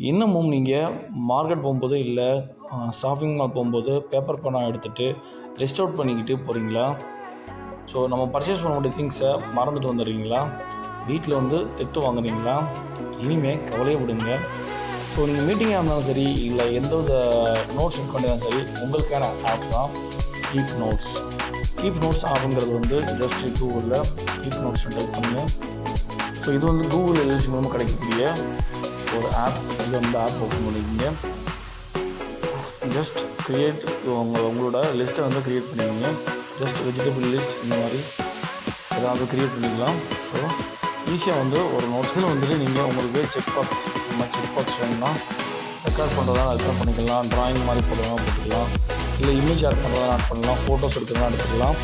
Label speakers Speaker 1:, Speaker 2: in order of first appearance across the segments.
Speaker 1: இன்னமும் நீங்கள் மார்க்கெட் போகும்போது இல்லை ஷாப்பிங் மால் போகும்போது பேப்பர் பேனா எடுத்துகிட்டு லிஸ்ட் அவுட் பண்ணிக்கிட்டு போகிறீங்களா? ஸோ நம்ம பர்ச்சேஸ் பண்ண வேண்டிய திங்ஸை மறந்துட்டு வந்துடுறீங்களா? வீட்டில் வந்து திட்டு வாங்குறீங்களா? இனிமேல் கவலையை விடுங்க. ஸோ நீங்கள் மீட்டிங்காக இருந்தாலும் சரி இல்லை எந்த வித நோட்ஸ் எடுக்க வேண்டியதாலும் சரி உங்களுக்கான ஆப் தான் கீப் நோட்ஸ். கீப் நோட்ஸ் ஆப்புங்கிறது வந்து ஜஸ்ட் கூகுளில் கீப் நோட்ஸ் டைப் பண்ணுங்க. ஸோ இது வந்து கூகுள் எல்எல்சி மூலமாக கிடைக்கக்கூடிய ஒரு ஆப். இது வந்து ஆப் ஓப்பன் பண்ணிக்கிங்க. ஜஸ்ட் க்ரியேட் உங்களோட லிஸ்ட்டை வந்து க்ரியேட் பண்ணிக்கிங்க. ஜஸ்ட் வெஜிடபிள் லிஸ்ட் இந்த மாதிரி ஏதாவது க்ரியேட் பண்ணிக்கலாம். ஸோ ஈஸியாக வந்து ஒரு நோட்ஸில் வந்துட்டு நீங்கள் உங்களுக்கு செக் பாக்ஸ் வேணும்னா ரெக்கார்ட் பண்ணுறதா ரெக்கார்ட் பண்ணிக்கலாம். ட்ராயிங் மாதிரி போடுறதா போட்டுக்கலாம். இல்லை இமேஜ் ஆட் பண்ணுறதா ஆட் பண்ணலாம். ஃபோட்டோஸ் எடுக்கிறதா எடுத்துக்கலாம்.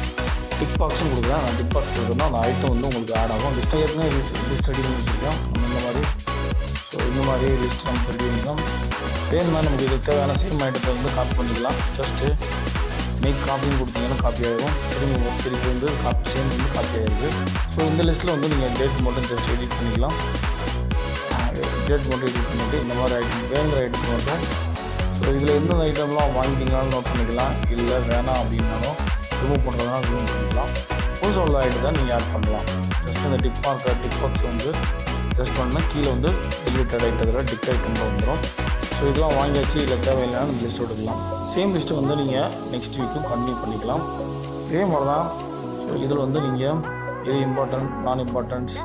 Speaker 1: டிக் பாக்ஸும் கொடுக்குறேன். நான் டிக் பாக்ஸ் கொடுக்குறேன்னா அந்த ஐட்டம் வந்து உங்களுக்கு ஆட் ஆகும். லிஸ்ட்டை ஏற்கனவே லிஸ்ட் ரெடி பண்ணி வச்சுருக்கோம். நம்ம இந்த மாதிரி இந்த மாதிரி லிஸ்ட் நம்ம ரெடி பண்ணிக்கலாம். வேணும்னா நமக்கு இது தேவையான சேம் ஐட்டத்தை வந்து காப்பி பண்ணிக்கலாம். ஜஸ்ட்டு மேக் காப்பின்னு கொடுத்தீங்கன்னா காப்பி ஆகிடும். திருப்பி வந்து சேம் வந்து காப்பி ஆகிடுது. ஸோ இந்த லிஸ்ட்டில் வந்து நீங்கள் டேட் மட்டும் ஜஸ்ட் எடிட் பண்ணிக்கலாம். டேட் மட்டும் எடிட் பண்ணிவிட்டு இந்த மாதிரி ஐட்டம் வேணுங்கிற ஐட்டம் மட்டும். ஸோ இதில் எந்தெந்த ஐட்டம்லாம் வாங்கிட்டீங்கனாலும் நோட் பண்ணிக்கலாம். இல்லை வேணாம் அப்படின்னாலும் ரிமூவ் பண்ணுறதுனா ரிமூவ் பண்ணிக்கலாம். புதுசாக உள்ள ஐட்டம் தான் நீங்கள் ஆட் பண்ணலாம். ஜஸ்ட் இந்த டிக் பாக்ஸ் வந்து ஜஸ்ட் பண்ணால் கீழே வந்து டெலிட்டட் ஐட்டத்தில் டிக் ஐட்டம் வந்துடும். ஸோ இதெல்லாம் வாங்கியாச்சு இல்லை தேவையில்லைனா நம்ம லிஸ்ட் எடுக்கலாம். சேம் லிஸ்ட்டு வந்து நீங்கள் நெக்ஸ்ட் வீக்கும் கண்டினியூ பண்ணிக்கலாம். இதே மாதிரி தான். ஸோ இதில் வந்து நீங்கள் இது இம்பார்ட்டன்ட் நான் இம்பார்ட்டன்ஸ்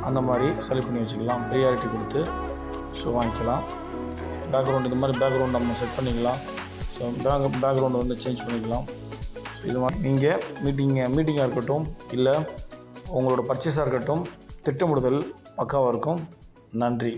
Speaker 1: அந்த மாதிரி செலக்ட் பண்ணி வச்சுக்கலாம். ப்ரியாரிட்டி கொடுத்து ஸோ வாங்கிக்கலாம். பேக்ரவுண்ட் இந்த மாதிரி பேக்ரவுண்ட் நம்ம செட் பண்ணிக்கலாம். ஸோ பேக்ரவுண்டை வந்து சேஞ்ச் பண்ணிக்கலாம். ஸோ இது மாதிரி நீங்கள் மீட்டிங்காக இருக்கட்டும் இல்லை உங்களோட பர்ச்சேஸாக இருக்கட்டும் திட்டமிடுதல் பக்காவாக இருக்கும். நன்றி.